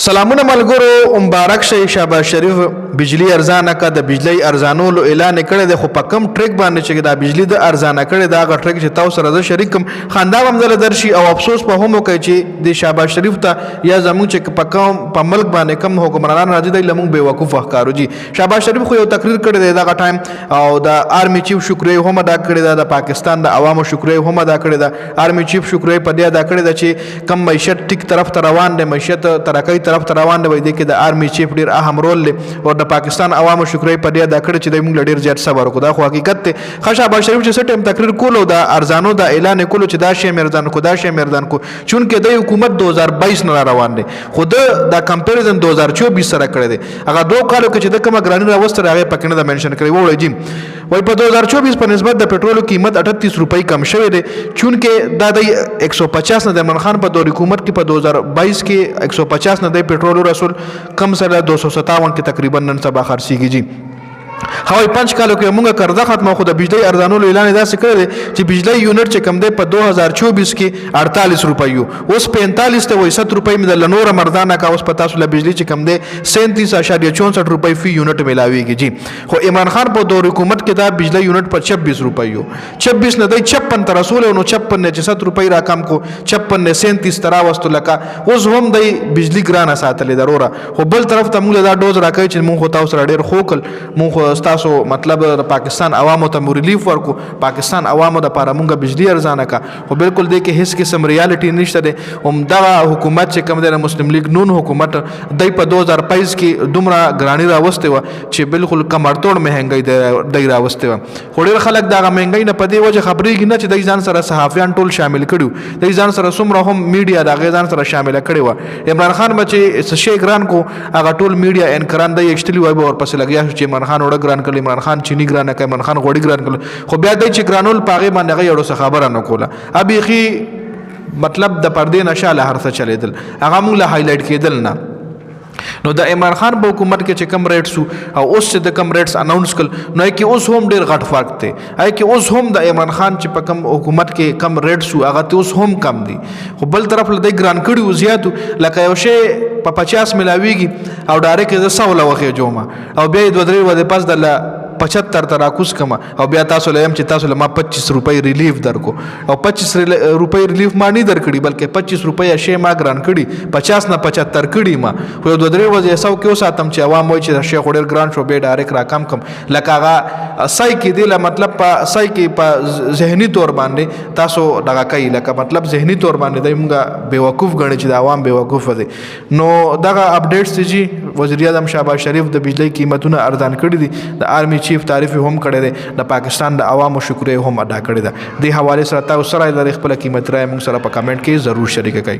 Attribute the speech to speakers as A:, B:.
A: سلامونه ملګرو مبارک شي شهباز شریف بجلی ارزانه کا د بجلی ارزانولو اعلان کړی دی خو په کم ټریک باندې چې د بجلی د ارزانه کړی دا غ ټریک چې تاسو سره زه شریکم خندا هم دل درشي او افسوس په هم کوي چې د شهباز شریف ته یا زموږ چې په کوم په ملک باندې کم حکمرانان راځي د لمون به وقوف ښکارو جی شهباز شریف خو یو تقریر کړی دی دا ټایم او د آرمی چیف شکرې هم ادا کړی دا د پاکستان د عوامو شکرې هم ادا کړی دا آرمی چیف شکرې په دې ادا کړی دا چې کم معیشت ټیک طرف ته روان دی معیشت ترقی طرف ته روان دی د کې د آرمی چیف ډیر اهم رول لري او د پاکستان عوامو شکرې په دې دا کړ چې د موږ ډیر زیات صبر وکړو دا خو حقیقت ته شهباز شریف چې سټیم تقریر کولو دا ارزانو دا اعلان کولو چې دا شی مردان کو دا شی مردان کو چونکه د حکومت 2022 نه روان دی خود دا کمپیریزن 2024 سره کړی دی هغه دوه کالو کې چې د کومه ګرانی راوستره هغه پکې نه منشن کړی وړي جی وای په 2024 په نسبت د پټرولو قیمت 38 روپۍ کم شوی دی چونکه دا د 150 نه د عمران خان په دور حکومت کې په 2022 کې 150 نه د پټرولو رسول کم سره 257 کې تقریبا نن سبا خرڅیږي جی هوای 5 کالو کې موږ قرضه ختمه خو د بجلی ارزانولو اعلان داسې کړی چې بجلی یونټ چې کم دی په 2024 کې 48 روپۍ اوس 45 ته وای 70 روپۍ مې د نور مردانه کا اوس پتا سو له بجلی چې کم دی 37.64 روپۍ فی یونټ ملاویږي جی خو عمران خان په دور حکومت کې دا بجلی یونټ په 26 روپۍ 26 نه دی 56 تر رسول نو 56 نه 70 روپۍ را کم کو 56 نه 37 تر واستو لکه اوس هم دی بجلی ګرانه ساتلې ضروره خو بل طرف ته موږ دا ډوز راکړي چې موږ تاسو سره ډیر خوکل موږ تاسو مطلب د پاکستان عوامو ته ریلیف ورکو پاکستان عوامو د لپاره مونږه بجلی ارزانه کا خو بالکل د کې هیڅ قسم ریالټي نشته ده دا حکومت چې کوم د مسلم لیگ نون حکومت د په 2025 کې دومره ګرانی راوسته و چې بالکل کمرتوړ مهنګي د راوسته و خو ډیر خلک دا مهنګي نه پدې وجه خبرېږي نه چې د ځان سره صحافیان ټول شامل کړي د ځان سره څومره هم میډیا د غیزان سره شامل کړي و عمران خان بچي شي ګران کو هغه ټول میډیا انکران د یشتلی وای اور پس لګیا چې عمران خان وړ ګران عمران خان چینی ګرانه کوي عمران خان غوړي ګران کړ خو بیا د چې ګرانول پاغه باندې غي اړو خبره نه کوله ابي خي مطلب د پردې نشاله هر څه چلیدل هغه موږ له هایلایټ کېدل نه نو د عمران خان په حکومت کې چې کم ریټس او اوس چې د کم ریټس اناونس کړ نو کې اوس هم ډیر غټ فرق دی اې کې اوس هم د عمران خان چې په کم حکومت کې کم ریټس هغه ته اوس هم کم دي خو بل طرف له ګران کړي زیاتو لکه یو شی په 50 ملاویږي او ډایرکټ د 100 لوخه جوړه او بیا د درې ودې پس د 75 تراکوس کما او بیا تاسو لیم چې تاسو ما 25 روپۍ ریلیف درکو او 25 روپۍ ریلیف ما نه درکړي بلکې 25 روپۍ شی ما ګران کړي 50 نه 75 کړي ما خو د درې وځي 100 کې ساتم چې عوام وای چې شیخ ډیر ګران شو به ډایرکټ را کم لکه هغه سای کې دی مطلب په سای کې په ذهني تور باندې تاسو دغه کوي لکه مطلب ذهني تور باندې د موږ بیوقوف غني چې د عوام بیوقوف دي نو دغه اپډیټس چې وزیر اعظم شهباز شریف د بجلی قیمتونه ارزان کړي دي د آرمی چیف تعریف هم کړی دی د پاکستان د عوامو شکرې هم ادا کړی ده د حواله سره تاسو سره د خپل قیمت رائے موږ سره په کمنټ کې ضرور شریک کړئ